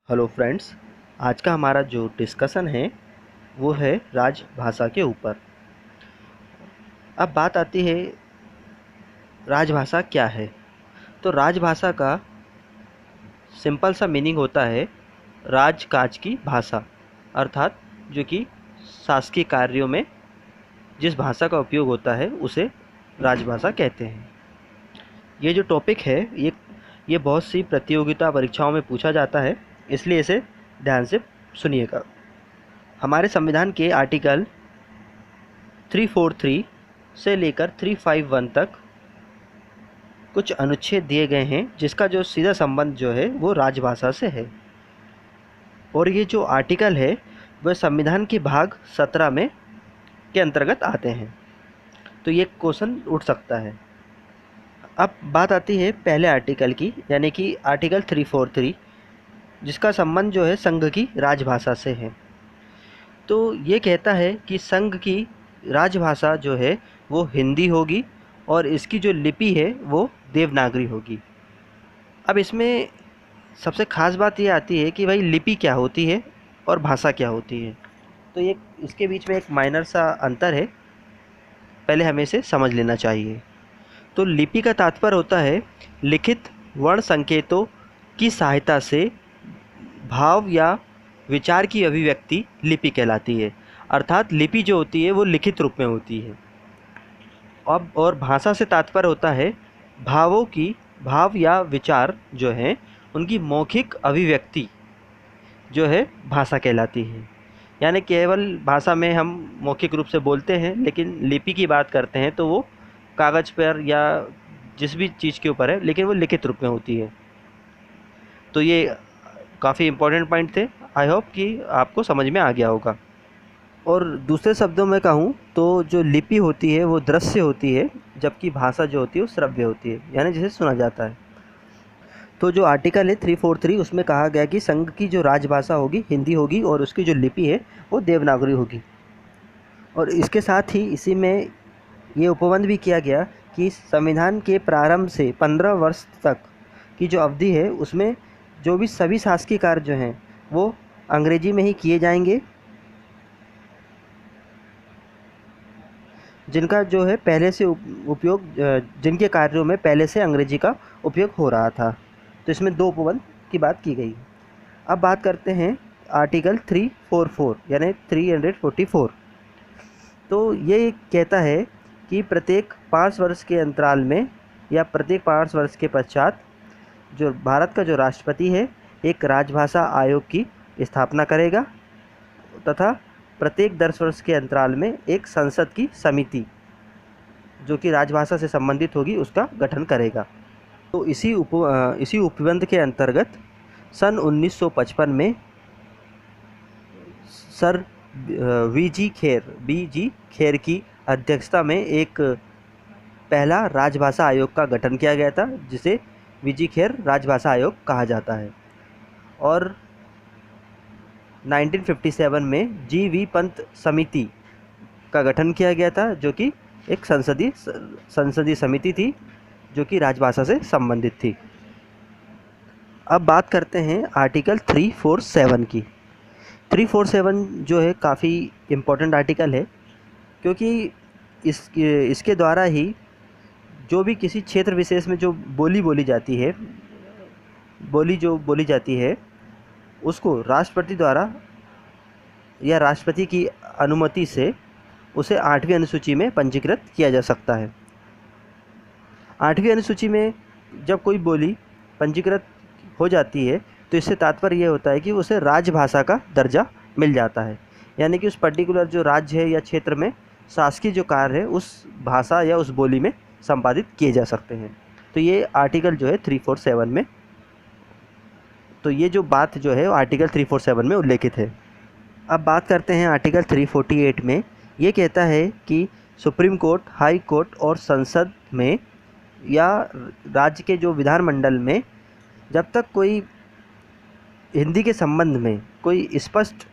Hello friends, आज का हमारा जो डिस्कशन है वो है राजभाषा के ऊपर। अब बात आती है राजभाषा क्या है। तो राजभाषा का सिंपल सा मीनिंग होता है राजकाज की भाषा, अर्थात जो कि शासकीय कार्यों में जिस भाषा का उपयोग होता है उसे राजभाषा कहते हैं। ये जो टॉपिक है ये बहुत सी प्रतियोगिता परीक्षाओं में पूछा जाता है, इसलिए इसे ध्यान से सुनिएगा। हमारे संविधान के आर्टिकल 343 से लेकर 351 तक कुछ अनुच्छेद दिए गए हैं जिसका जो सीधा संबंध जो है वो राजभाषा से है। और ये जो आर्टिकल है वह संविधान के भाग 17 में के अंतर्गत आते हैं। तो ये क्वेश्चन उठ सकता है। अब बात आती है पहले आर्टिकल की, यानी कि आर्टिकल 343, जिसका संबंध जो है संघ की राजभाषा से है। तो ये कहता है कि संघ की राजभाषा जो है वो हिंदी होगी और इसकी जो लिपि है वो देवनागरी होगी। अब इसमें सबसे ख़ास बात ये आती है कि भाई लिपि क्या होती है और भाषा क्या होती है। तो ये इसके बीच में एक माइनर सा अंतर है, पहले हमें इसे समझ लेना चाहिए। तो लिपि का तात्पर्य होता है लिखित वर्ण संकेतों की सहायता से भाव या विचार की अभिव्यक्ति लिपि कहलाती है। अर्थात लिपि जो होती है वो लिखित रूप में होती है। अब और भाषा से तात्पर्य होता है भावों की भाव या विचार जो हैं उनकी मौखिक अभिव्यक्ति जो है भाषा कहलाती है। यानी केवल भाषा में हम मौखिक रूप से बोलते हैं, लेकिन लिपि की बात करते हैं तो वो कागज़ पर या जिस भी चीज़ के ऊपर है, लेकिन वो लिखित रूप में होती है। तो ये काफ़ी इम्पोर्टेंट पॉइंट थे। आई होप कि आपको समझ में आ गया होगा। और दूसरे शब्दों में कहूँ तो जो लिपि होती है वो दृश्य होती है, जबकि भाषा जो होती है वो श्रव्य होती है, यानी जिसे सुना जाता है। तो जो आर्टिकल है 343 उसमें कहा गया कि संघ की जो राजभाषा होगी हिंदी होगी और उसकी जो लिपि है वो देवनागरी होगी। और इसके साथ ही इसी में ये उपबंध भी किया गया कि संविधान के प्रारंभ से 15 वर्ष तक की जो अवधि है उसमें जो भी सभी शासकीय कार्य जो हैं वो अंग्रेजी में ही किए जाएंगे, जिनका जो है पहले से उपयोग जिनके कार्यों में पहले से अंग्रेजी का उपयोग हो रहा था। तो इसमें दो उपबंध की बात की गई। अब बात करते हैं आर्टिकल 344 यानी 344। तो ये कहता है कि प्रत्येक 5 वर्ष के अंतराल में या प्रत्येक 5 वर्ष के पश्चात जो भारत का जो राष्ट्रपति है एक राजभाषा आयोग की स्थापना करेगा तथा प्रत्येक 10 वर्ष के अंतराल में एक संसद की समिति जो कि राजभाषा से संबंधित होगी उसका गठन करेगा। तो इसी उपबंध के अंतर्गत सन 1955 में सर बी जी खेर की अध्यक्षता में एक पहला राजभाषा आयोग का गठन किया गया था, जिसे वी.जी. खेर राजभाषा आयोग कहा जाता है। और 1957 में जी.वी. पंत समिति का गठन किया गया था, जो कि एक संसदीय समिति थी जो कि राजभाषा से संबंधित थी। अब बात करते हैं आर्टिकल 347 की। 347 जो है काफ़ी इम्पोर्टेंट आर्टिकल है, क्योंकि इसके द्वारा ही जो भी किसी क्षेत्र विशेष में जो बोली बोली जाती है उसको राष्ट्रपति द्वारा या राष्ट्रपति की अनुमति से उसे 8वीं अनुसूची में पंजीकृत किया जा सकता है। 8वीं अनुसूची में जब कोई बोली पंजीकृत हो जाती है तो इससे तात्पर्य ये होता है कि उसे राजभाषा का दर्जा मिल जाता है, यानी कि उस पर्टिकुलर जो राज्य है या क्षेत्र में शासकीय जो कार्य है उस भाषा या उस बोली में संपादित किए जा सकते हैं। तो ये आर्टिकल जो है 347 में, तो ये जो बात जो है आर्टिकल 347 में उल्लेखित है। अब बात करते हैं आर्टिकल 348 में। ये कहता है कि सुप्रीम कोर्ट, हाई कोर्ट और संसद में या राज्य के जो विधानमंडल में जब तक कोई हिंदी के संबंध में कोई स्पष्ट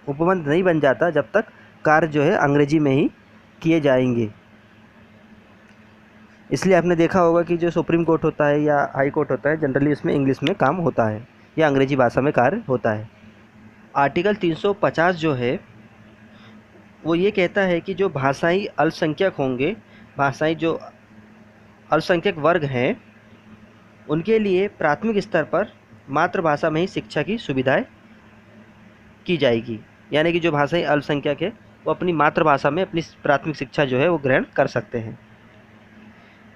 उपबंध नहीं बन जाता, जब तक कार्य जो है अंग्रेजी में ही किए जाएंगे। इसलिए आपने देखा होगा कि जो सुप्रीम कोर्ट होता है या हाई कोर्ट होता है जनरली उसमें इंग्लिश में काम होता है, या अंग्रेजी भाषा में कार्य होता है। आर्टिकल 350 जो है वो ये कहता है कि जो भाषाई अल्पसंख्यक होंगे, भाषाई जो अल्पसंख्यक वर्ग हैं, उनके लिए प्राथमिक स्तर पर मातृभाषा में ही शिक्षा की सुविधाएं की जाएगी। यानी कि जो भाषाई अल्पसंख्यक है वो अपनी मातृभाषा में अपनी प्राथमिक शिक्षा जो है वो ग्रहण कर सकते हैं।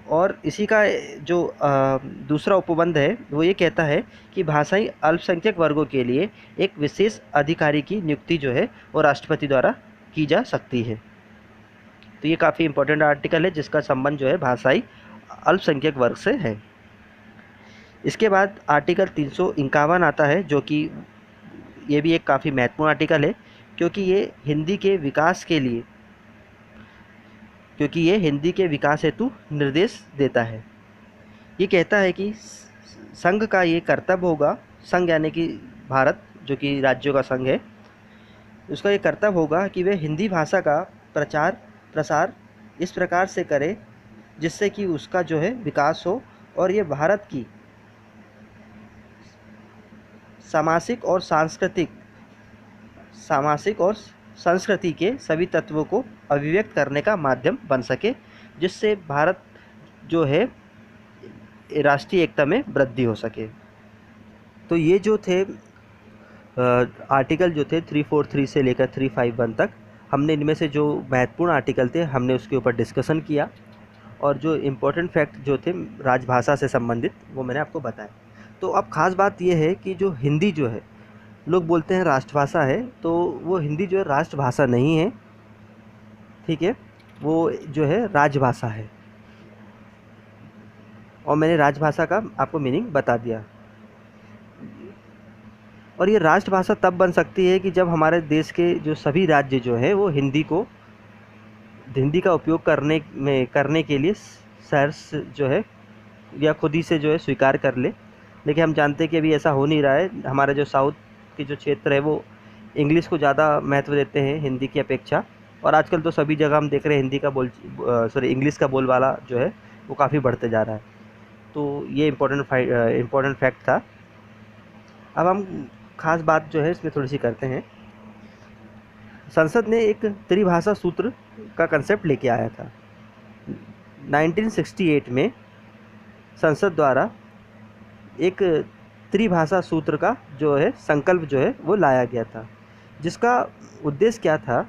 और इसी का जो दूसरा उपबंध है वो ये कहता है कि भाषाई अल्पसंख्यक वर्गों के लिए एक विशेष अधिकारी की नियुक्ति जो है वो राष्ट्रपति द्वारा की जा सकती है। तो ये काफ़ी इंपॉर्टेंट आर्टिकल है जिसका संबंध जो है भाषाई अल्पसंख्यक वर्ग से है। इसके बाद आर्टिकल 351 आता है, जो कि ये भी एक काफ़ी महत्वपूर्ण आर्टिकल है क्योंकि ये हिंदी के विकास हेतु निर्देश देता है। ये कहता है कि संघ का ये कर्तव्य होगा, संघ यानी कि भारत जो कि राज्यों का संघ है, उसका ये कर्तव्य होगा कि वे हिंदी भाषा का प्रचार प्रसार इस प्रकार से करे जिससे कि उसका जो है विकास हो और ये भारत की सामाजिक और संस्कृति के सभी तत्वों को अभिव्यक्त करने का माध्यम बन सके, जिससे भारत जो है राष्ट्रीय एकता में वृद्धि हो सके। तो ये जो थे आर्टिकल जो थे 343 से लेकर 351 तक, हमने इनमें से जो महत्वपूर्ण आर्टिकल थे हमने उसके ऊपर डिस्कशन किया और जो इम्पोर्टेंट फैक्ट जो थे राजभाषा से संबंधित वो मैंने आपको बताया। तो अब ख़ास बात ये है कि जो हिंदी जो है लोग बोलते हैं राष्ट्रभाषा है, तो वो हिंदी जो है राष्ट्रभाषा नहीं है, ठीक है, वो जो है राजभाषा है। और मैंने राजभाषा का आपको मीनिंग बता दिया। और ये राष्ट्रभाषा तब बन सकती है कि जब हमारे देश के जो सभी राज्य जो हैं वो हिंदी का उपयोग करने के लिए शहर जो है या खुद ही से जो है स्वीकार कर ले। लेकिन हम जानते हैं कि अभी ऐसा हो नहीं रहा है। हमारा जो साउथ के जो क्षेत्र है वो इंग्लिश को ज़्यादा महत्व देते हैं हिंदी की अपेक्षा, और आजकल तो सभी जगह हम देख रहे हैं इंग्लिश का बोलबाला जो है वो काफ़ी बढ़ते जा रहा है। तो ये इम्पोर्टेंट फैक्ट था। अब हम खास बात जो है इसमें थोड़ी सी करते हैं। संसद ने एक त्रिभाषा सूत्र का कंसेप्ट लेके आया था। 1968 में संसद द्वारा एक त्रिभाषा सूत्र का जो है संकल्प जो है वो लाया गया था, जिसका उद्देश्य क्या था?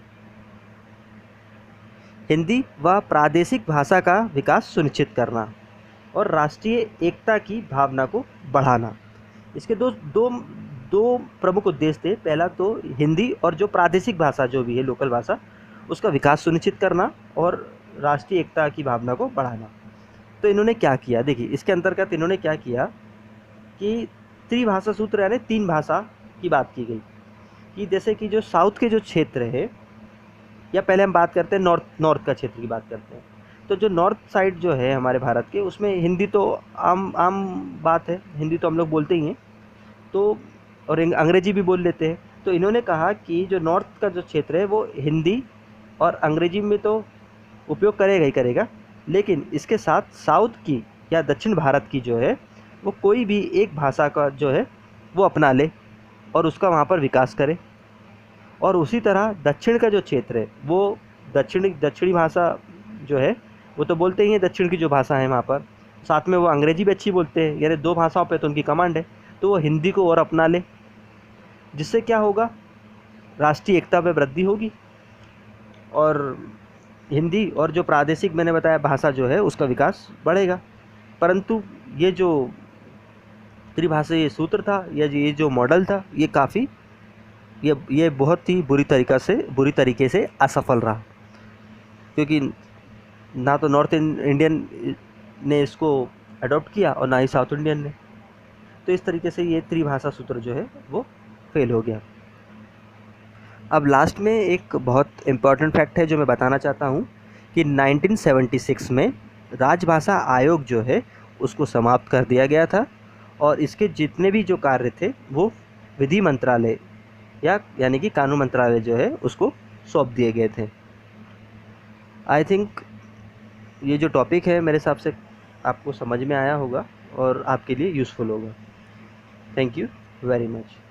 हिंदी व प्रादेशिक भाषा का विकास सुनिश्चित करना और राष्ट्रीय एकता की भावना को बढ़ाना। इसके दो प्रमुख उद्देश्य थे। पहला तो हिंदी और जो प्रादेशिक भाषा जो भी है लोकल भाषा उसका विकास सुनिश्चित करना और राष्ट्रीय एकता की भावना को बढ़ाना। तो इन्होंने क्या किया, देखिए इसके अंतर्गत इन्होंने क्या किया कि त्रिभाषा सूत्र यानी 3 भाषा की बात की गई कि जैसे कि जो साउथ के जो क्षेत्र है, या पहले हम बात करते हैं नॉर्थ का क्षेत्र की बात करते हैं, तो जो नॉर्थ साइड जो है हमारे भारत के उसमें हिंदी तो आम बात है, हिंदी तो हम लोग बोलते ही हैं, तो और अंग्रेजी भी बोल लेते हैं। तो इन्होंने कहा कि जो नॉर्थ का जो क्षेत्र है वो हिंदी और अंग्रेजी में तो उपयोग करेगा ही करेगा, लेकिन इसके साथ साउथ की या दक्षिण भारत की जो है वो कोई भी एक भाषा का जो है वो अपना ले और उसका वहाँ पर विकास करे। और उसी तरह दक्षिण का जो क्षेत्र है वो दक्षिणी भाषा जो है वो तो बोलते ही हैं, दक्षिण की जो भाषा है वहाँ पर, साथ में वो अंग्रेजी भी अच्छी बोलते हैं, यानी 2 भाषाओं पे तो उनकी कमांड है, तो वो हिंदी को और अपना ले, जिससे क्या होगा, राष्ट्रीय एकता में वृद्धि होगी और हिंदी और जो प्रादेशिक मैंने बताया भाषा जो है उसका विकास बढ़ेगा। परंतु ये जो त्रिभाषीय सूत्र था या ये जो मॉडल था ये बहुत ही बुरी तरीके से असफल रहा, क्योंकि ना तो नॉर्थ इंडियन ने इसको अडॉप्ट किया और ना ही साउथ इंडियन ने। तो इस तरीके से ये त्रिभाषा सूत्र जो है वो फेल हो गया। अब लास्ट में एक बहुत इम्पॉर्टेंट फैक्ट है जो मैं बताना चाहता हूँ कि 1976 में राजभाषा आयोग जो है उसको समाप्त कर दिया गया था और इसके जितने भी जो कार्य थे वो विधि मंत्रालय यानी कि कानून मंत्रालय जो है उसको सौंप दिए गए थे। आई थिंक ये जो टॉपिक है मेरे हिसाब से आपको समझ में आया होगा और आपके लिए यूज़फुल होगा। Thank you. Very much.